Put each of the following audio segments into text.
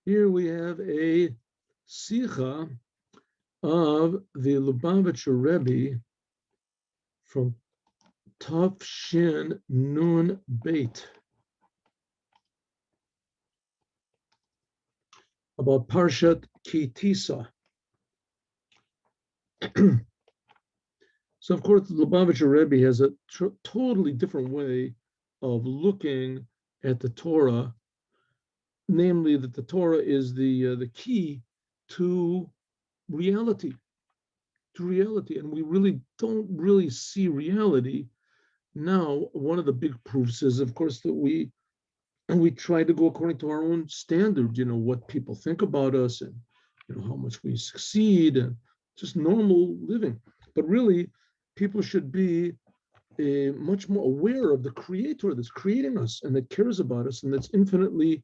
Here we have a Sicha of the Lubavitcher Rebbe from Tav Shin Nun Beit about Parshat Ki Tisa. So, of course, the Lubavitcher Rebbe has a totally different way of looking at the Torah, namely that the Torah is the key to reality, and we really don't really see reality. Now, one of the big proofs is, of course, that we try to go according to our own standard, what people think about us and, how much we succeed and just normal living. But really, people should be much more aware of the creator that's creating us and that cares about us and that's infinitely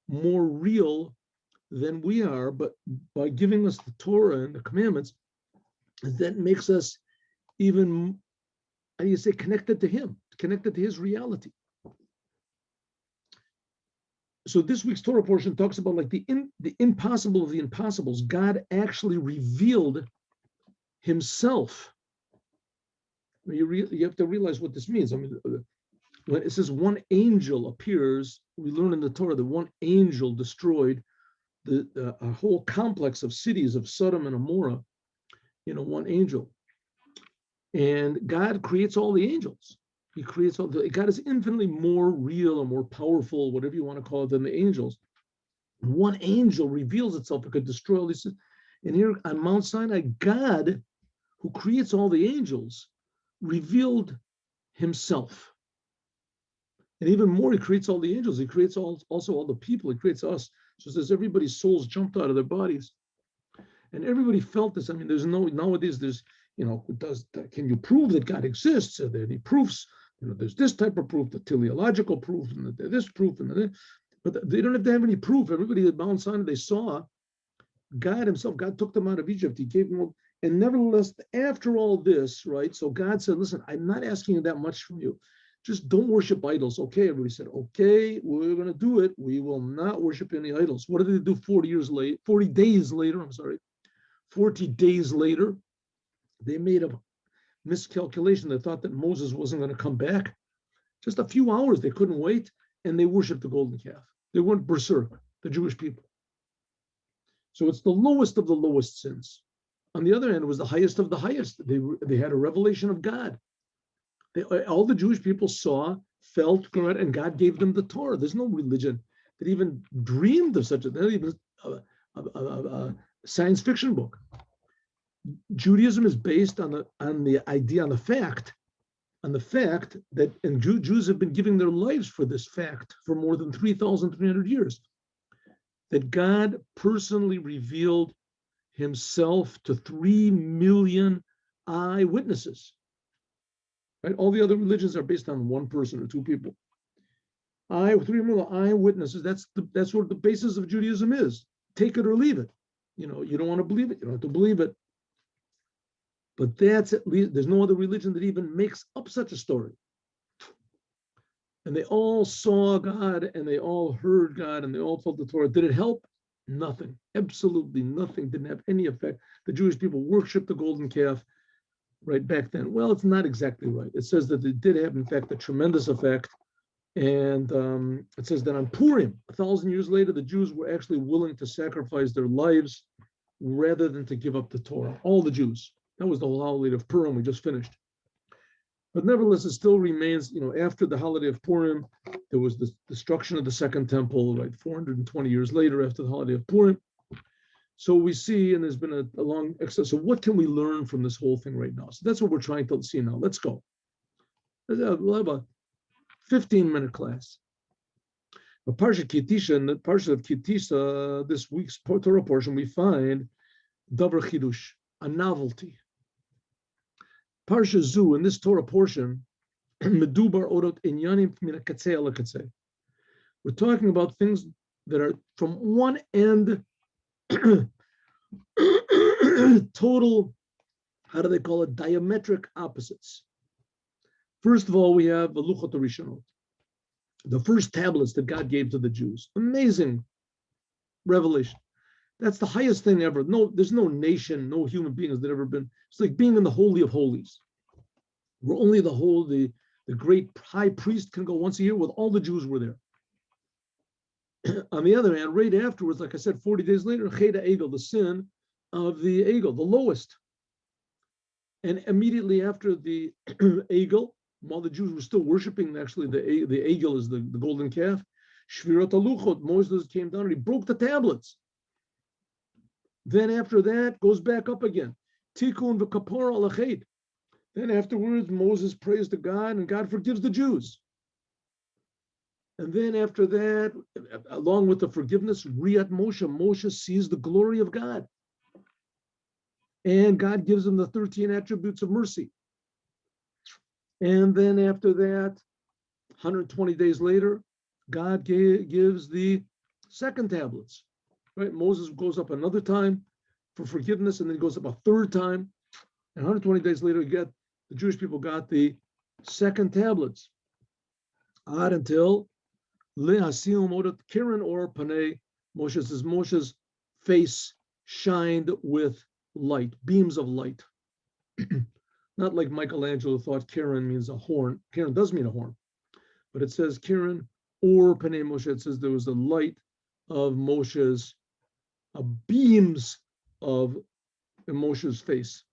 more real than we are. But by giving us the Torah and the commandments, that makes us even, how do you say, connected to him, connected to his reality. So this week's Torah portion talks about like the impossible of the impossibles. God actually revealed himself. You have to realize what this means. I mean, when it says one angel appears, we learn in the Torah that one angel destroyed a whole complex of cities of Sodom and Amorah, one angel. And God creates all the angels. He creates God is infinitely more real and more powerful, whatever you want to call it, than the angels. One angel reveals itself. It could destroy all these. And here on Mount Sinai, God, who creates all the angels, revealed himself. And even more, he creates all the angels. He creates also all the people. He creates us. So it says everybody's souls jumped out of their bodies. And everybody felt this. I mean, nowadays, can you prove that God exists? Are there any proofs? There's this type of proof, the teleological proof, and this proof, and that. But they don't have to have any proof. Everybody at Mount Sinai, they saw God himself. God took them out of Egypt. He gave them, and nevertheless, after all this, right? So God said, listen, I'm not asking you that much from you. Just don't worship idols. Okay, everybody said, okay, we're going to do it. We will not worship any idols. What did they do 40 days later? 40 days later, they made a miscalculation. They thought that Moses wasn't going to come back. Just a few hours, they couldn't wait, and they worshiped the golden calf. They went berserk, the Jewish people. So it's the lowest of the lowest sins. On the other hand, it was the highest of the highest. They had a revelation of God. All the Jewish people saw, felt, and God gave them the Torah. There's no religion that even dreamed of such a science fiction book. Judaism is based on the idea, on the fact that, and Jews have been giving their lives for this fact for more than 3,300 years, that God personally revealed himself to 3 million eyewitnesses. Right? All the other religions are based on one person or two people. 3 million eyewitnesses. That's what the basis of Judaism is. Take it or leave it. You don't want to believe it. You don't have to believe it. But that's at least, there's no other religion that even makes up such a story. And they all saw God, and they all heard God, and they all felt the Torah. Did it help? Nothing. Absolutely nothing. Didn't have any effect. The Jewish people worshipped the golden calf right back then. Well, it's not exactly right. It says that it did have, in fact, a tremendous effect. And it says that on Purim, 1,000 years later, the Jews were actually willing to sacrifice their lives rather than to give up the Torah. All the Jews. That was the whole holiday of Purim we just finished. But nevertheless, it still remains, after the holiday of Purim, there was the destruction of the Second Temple, right, 420 years later after the holiday of Purim. So we see, and there's been a long excess. So what can we learn from this whole thing right now? So that's what we're trying to see now. Let's go. We'll have a 15-minute class. The Parshat Ki Tisa, in the Parshat of Ki Tisa, this week's Torah portion, we find Davar Chidush, a novelty. Parsha Zu, in this Torah portion, Medubar Orot Inyanim Mina Katzeh Ala Katzeh. We're talking about things that are from one end, total, how do they call it, diametric opposites. First of all, we have the Luchot HaRishonot, the first tablets that God gave to the Jews. Amazing revelation. That's the highest thing ever. No, there's no nation, no human beings that ever been. It's like being in the Holy of Holies, where only the great high priest can go once a year with all the Jews were there. On the other hand, right afterwards, like I said, 40 days later, Cheda Egel, the sin of the Egel, the lowest. And immediately after the Egel, while the Jews were still worshiping, actually, the Egel is the golden calf, Shvirat Aluchot, Moses came down and he broke the tablets. Then after that, goes back up again. Tikkun v'kapara alachet. Then afterwards, Moses prays to God, and God forgives the Jews. And then after that, along with the forgiveness, Riyat Moshe, Moshe sees the glory of God. And God gives him the 13 attributes of mercy. And then after that, 120 days later, God gives the second tablets. Right? Moses goes up another time for forgiveness, and then he goes up a third time. And 120 days later, the Jewish people got the second tablets. Until Lehasil Modat Kiran or Panay, Moshe says Moshe's face shined with light, beams of light. Not like Michelangelo thought Kiran means a horn. Kiran does mean a horn, but it says Kiran or Panay Moshe. It says there was the light of Moshe's beams of Moshe's face.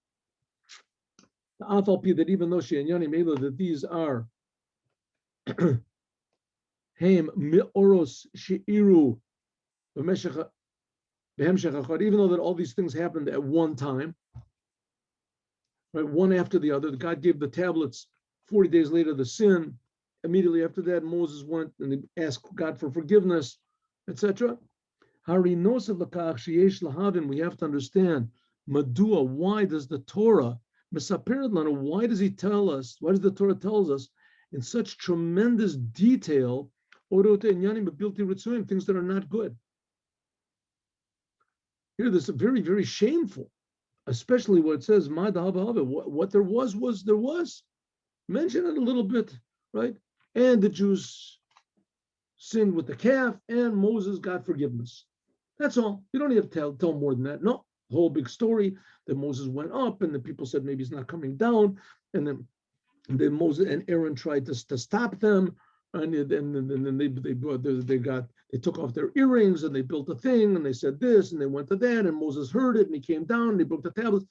The Afalpi that even though She'anyani Mela that these are Haim Mi'oros She'iru B'meshach B'hemshech, even though that all these things happened at one time, right, one after the other. God gave the tablets 40 days later, the sin. Immediately after that, Moses went and he asked God for forgiveness, etc. We have to understand, Madua, why does the Torah, why does he tell us, why does the Torah tells us in such tremendous detail, things that are not good? Here, this is very, very shameful, especially what it says, what there was there was. Mention it a little bit, right? And the Jews sinned with the calf, and Moses got forgiveness. That's all. You don't need to tell more than that. No, whole big story that Moses went up, and the people said maybe he's not coming down, and then Moses and Aaron tried to stop them, and then they took off their earrings and they built a thing, and they said this, and they went to that, and Moses heard it, and he came down, and he broke the tablets.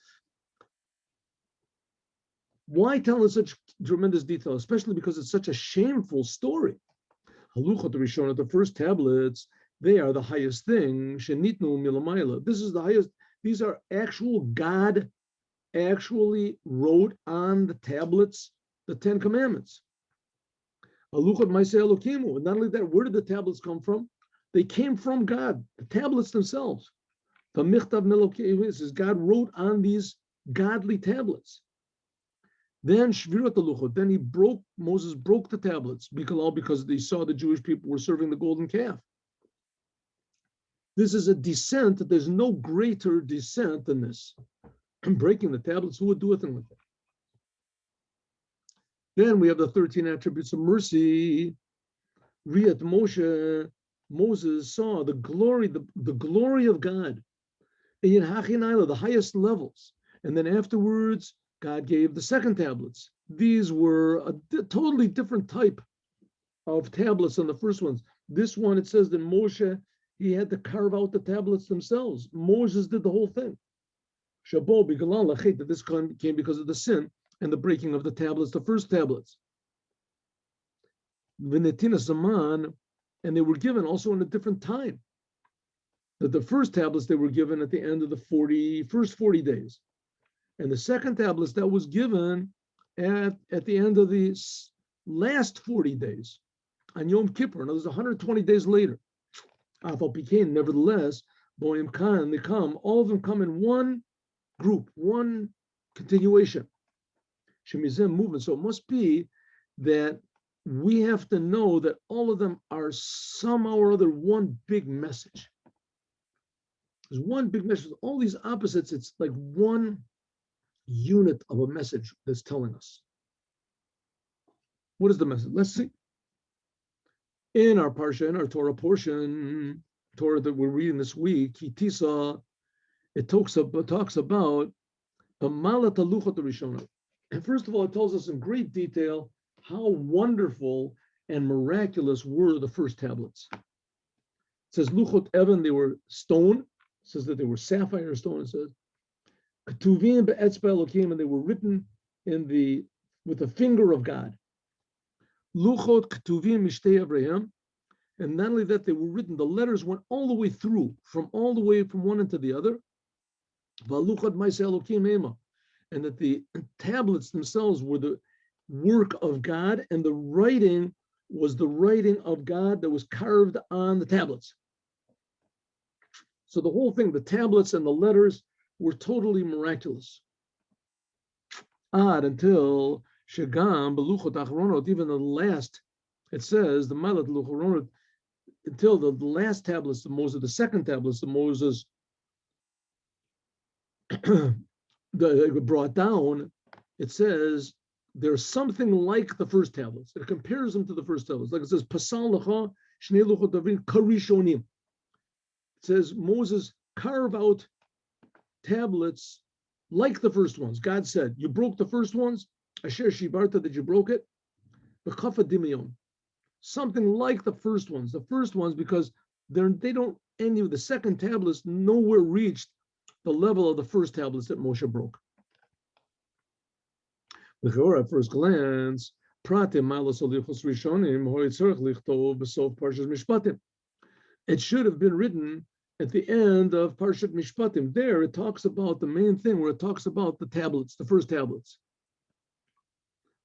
Why tell us such tremendous detail, especially because it's such a shameful story? Haluchot Rishon, the first tablets, they are the highest thing. Shenitnu milamayla. This is the highest. These are actual God actually wrote on the tablets the 10 Commandments. Haluchot Maaseh Elokimu. Not only that, where did the tablets come from? They came from God, the tablets themselves. The Michtav Melokim is God wrote on these godly tablets. Then Shvirat Haluchot, then Moses broke the tablets, because they saw the Jewish people were serving the golden calf. This is a descent. There's no greater descent than this. Breaking the tablets, who would do a thing like that? Then we have the 13 attributes of mercy. Riyat Moshe, Moses saw the glory of God. In Hachinayla, the highest levels. And then afterwards, God gave the second tablets. These were a totally different type of tablets than the first ones. This one, it says that Moshe, he had to carve out the tablets themselves. Moses did the whole thing. Shabo b'galan lachet, that this came because of the sin and the breaking of the tablets, the first tablets. V'netina zaman, and they were given also in a different time. That the first tablets, they were given at the end of the first 40 days. And the second tablets, that was given at the end of the last 40 days, on Yom Kippur. And it was 120 days later. Nevertheless, Boim Khan, they come, all of them come in one group, one continuation. Shemizem movement. So it must be that we have to know that all of them are somehow or other one big message. There's one big message. All these opposites, it's like one unit of a message that's telling us. What is the message? Let's see. In our Parsha, in our Torah portion, Torah that we're reading this week, Tisa, it talks about the Malat Haluchot Rishonah. And first of all, it tells us in great detail how wonderful and miraculous were the first tablets. It says Luchot Evan, they were stone. It says that they were sapphire stone. It says Ketuvim be'etzba Elokim, and they were written with the finger of God. Luchot Ketuvim mishtei Abraham, and not only that, they were written. The letters went all the way through, from one end to the other. Valuchot ma'aseh Elokim ema, and that the tablets themselves were the work of God, and the writing was the writing of God that was carved on the tablets. So the whole thing, the tablets and the letters, were totally miraculous. Until Shagam Beluchot Achronot, even the last, it says the Malat Luchronot, until the last tablets of Moses, the second tablets of Moses, brought down, it says there's something like the first tablets. It compares them to the first tablets. Like it says, Pasal Lecha Shnei Luchot Davin Karishonim. It says Moses carve out tablets like the first ones. God said, you broke the first ones, Asher Shibarta, that you broke it, B'chafa Dimion. Something like the first ones, because they don't, any of the second tablets nowhere reached the level of the first tablets that Moshe broke. At first glance, it should have been written at the end of Parshat Mishpatim. There it talks about the main thing, where it talks about the tablets, the first tablets.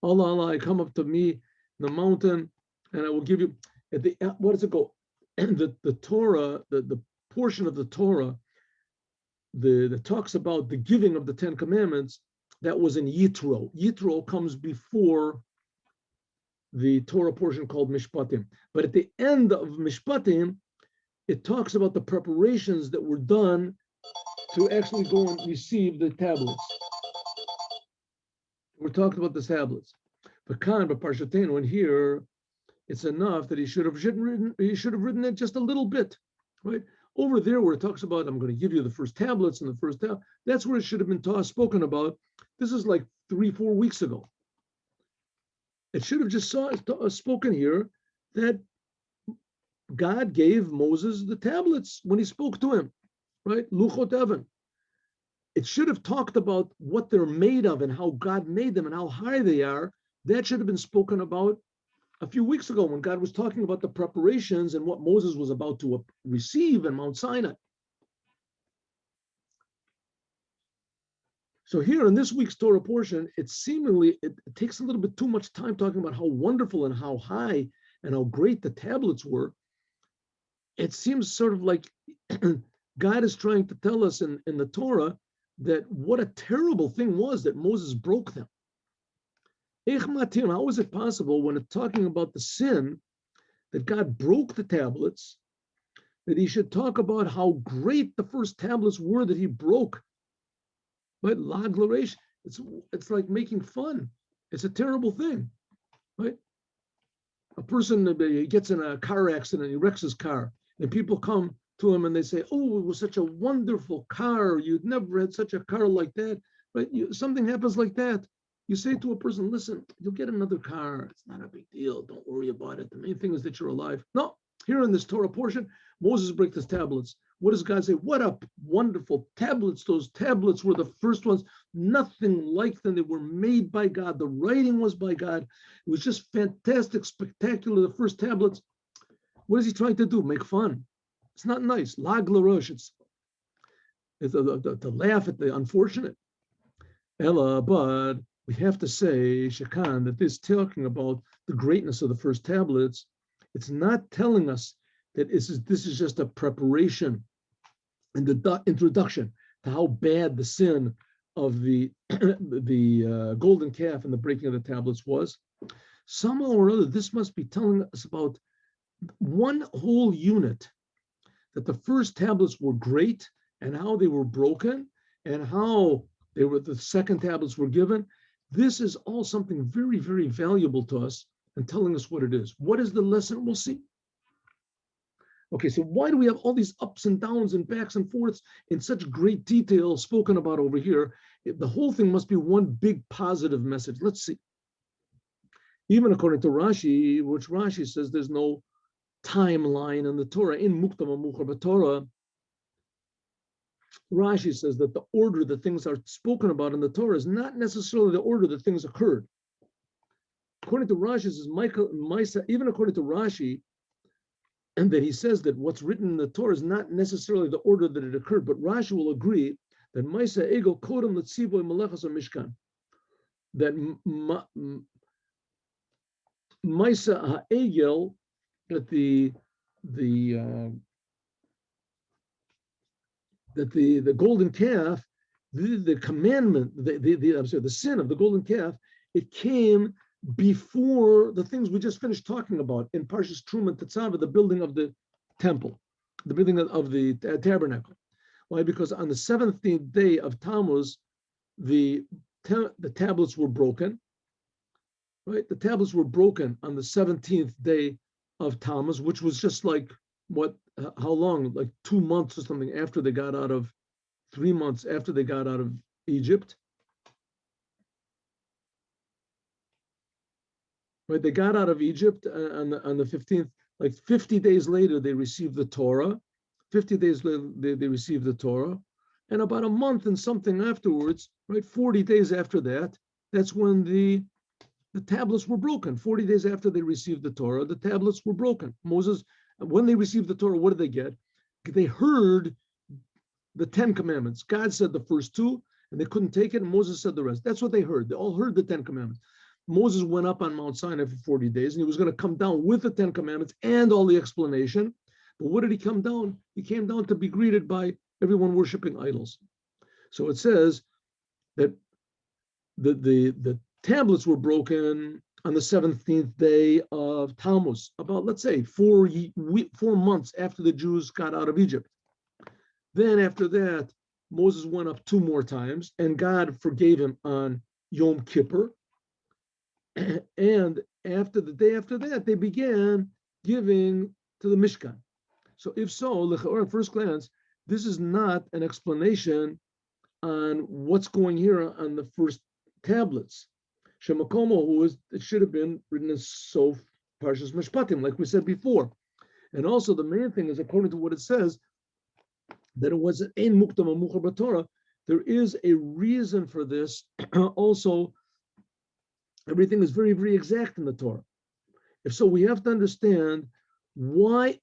Allah, come up to me in the mountain, and I will give you, at the, what does it go? And the Torah, the portion of the Torah that talks about the giving of the Ten Commandments, that was in Yitro. Yitro comes before the Torah portion called Mishpatim. But at the end of Mishpatim, it talks about the preparations that were done to actually go and receive the tablets. We're talking about the tablets. But Parshaten, when here, it's enough that he should have written it just a little bit, right? Over there, where it talks about, I'm going to give you the first tablets and the first tablet, that's where it should have been spoken about. This is like 3-4 weeks ago. It should have just spoken here that God gave Moses the tablets when he spoke to him, right? Luchot Evan. It should have talked about what they're made of and how God made them and how high they are. That should have been spoken about a few weeks ago when God was talking about the preparations and what Moses was about to receive in Mount Sinai. So here in this week's Torah portion, it takes a little bit too much time talking about how wonderful and how high and how great the tablets were. It seems sort of like God is trying to tell us in the Torah that what a terrible thing was that Moses broke them. How is it possible when it's talking about the sin that God broke the tablets, that he should talk about how great the first tablets were that he broke? But laglaresh, it's like making fun. It's a terrible thing, right? A person gets in a car accident, he wrecks his car, and people come to him and they say, "Oh, it was such a wonderful car. You'd never had such a car like that." Right? Something happens like that. You say to a person, "Listen, you'll get another car. It's not a big deal. Don't worry about it. The main thing is that you're alive." No, here in this Torah portion, Moses breaks his tablets. What does God say? What a wonderful tablets. Those tablets were the first ones. Nothing like them. They were made by God. The writing was by God. It was just fantastic, spectacular. The first tablets. What is he trying to do? Make fun. It's not nice. Lag larosh. It's to laugh at the unfortunate. Ella, but we have to say, Shakan, that this talking about the greatness of the first tablets, it's not telling us that this is just a preparation and the introduction to how bad the sin of the golden calf and the breaking of the tablets was. Somehow or other, this must be telling us about one whole unit, that the first tablets were great and how they were broken and how the second tablets were given. This is all something very, very valuable to us and telling us what it is. What is the lesson? We'll see. Okay, so why do we have all these ups and downs and backs and forths in such great detail spoken about over here? The whole thing must be one big positive message. Let's see. Even according to Rashi, which Rashi says there's no timeline in the Torah, in Muktam Amuchar Torah, Rashi says that the order that things are spoken about in the Torah is not necessarily the order that things occurred. According to Rashi, says Maisa, even according to Rashi, and that he says that what's written in the Torah is not necessarily the order that it occurred, but Rashi will agree that Maisa Egel Kodem Letzivoy Melechas Mishkan, that Maisa Egel, that the golden calf, the commandment, the sin of the golden calf, it came before the things we just finished talking about in Parshas Truma Tetzaveh, the building of the temple, the building of the tabernacle. Why? Because on the 17th day of Tammuz, the tablets were broken. Right, the tablets were broken on the 17th day of Tammuz, which was just like how long? Like 2 months or something after they got out of, 3 months after they got out of Egypt. Right, they got out of Egypt on the 15th. Like 50 days later, they received the Torah. 50 days later, they received the Torah, and about a month and something afterwards, right, 40 days after that, that's when the tablets were broken. 40 days after they received the Torah, the tablets were broken. Moses, when they received the Torah, what did they get? They heard the 10 commandments. God said the first two, and they couldn't take it, and Moses said the rest. That's what they heard. They all heard the 10 commandments. Moses went up on Mount Sinai for 40 days, and he was going to come down with the 10 commandments and all the explanation. But what did he come down? He came down to be greeted by everyone worshiping idols. So it says that the tablets were broken on the 17th day of Tammuz, about, let's say, 4 months after the Jews got out of Egypt. Then after that, Moses went up 2 more times, and God forgave him on Yom Kippur. And after the day after that, they began giving to the Mishkan. So if so, at first glance, this is not an explanation on what's going here on the first tablets. Shemakomo, it should have been written as Sof Parshas Mishpatim, like we said before. And also the main thing is, according to what it says, that it was Ein Muktam Amuchar B'Torah. There is a reason for this. Also, everything is very, very exact in the Torah. If so, we have to understand why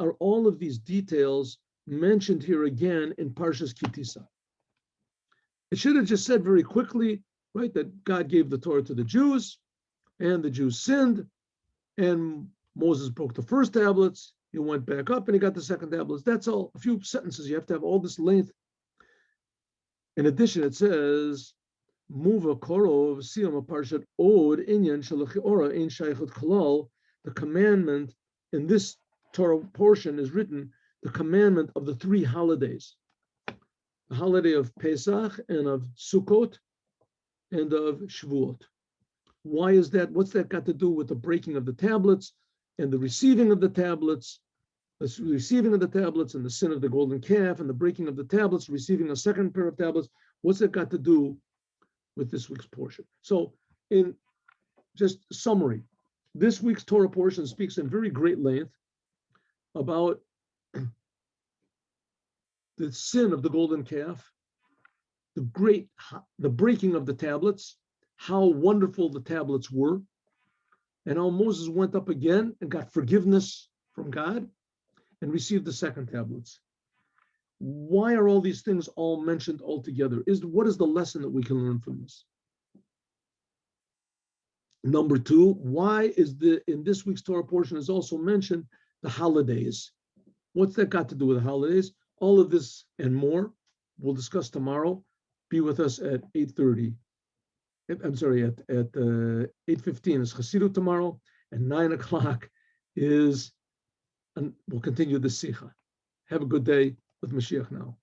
are all of these details mentioned here again in Parshas Tisa. It should have just said very quickly, right, that God gave the Torah to the Jews, and the Jews sinned, and Moses broke the first tablets. He went back up and he got the second tablets. That's all. A few sentences. You have to have all this length. In addition, it says, Muva Korov Siyama Parshat Od Inyan Shalachiora Ein Shaychut Kalal. The commandment in this Torah portion is written, the commandment of the 3 holidays. The holiday of Pesach and of Sukkot and of Shavuot. Why is that? What's that got to do with the breaking of the tablets and the receiving of the tablets? The receiving of the tablets and the sin of the golden calf and the breaking of the tablets, receiving a second pair of tablets. What's that got to do with this week's portion? So in just summary, this week's Torah portion speaks in very great length about the sin of the golden calf, the breaking of the tablets, how wonderful the tablets were, and how Moses went up again and got forgiveness from God and received the second tablets. Why are all these things all mentioned all together? What is the lesson that we can learn from this? Number 2, why is in this week's Torah portion is also mentioned the holidays? What's that got to do with the holidays? All of this and more we'll discuss tomorrow. Be with us at 8:30. I'm sorry, at 8:15 is Chasidut tomorrow, and 9 o'clock is, and we'll continue the Sicha. Have a good day with Moshiach now.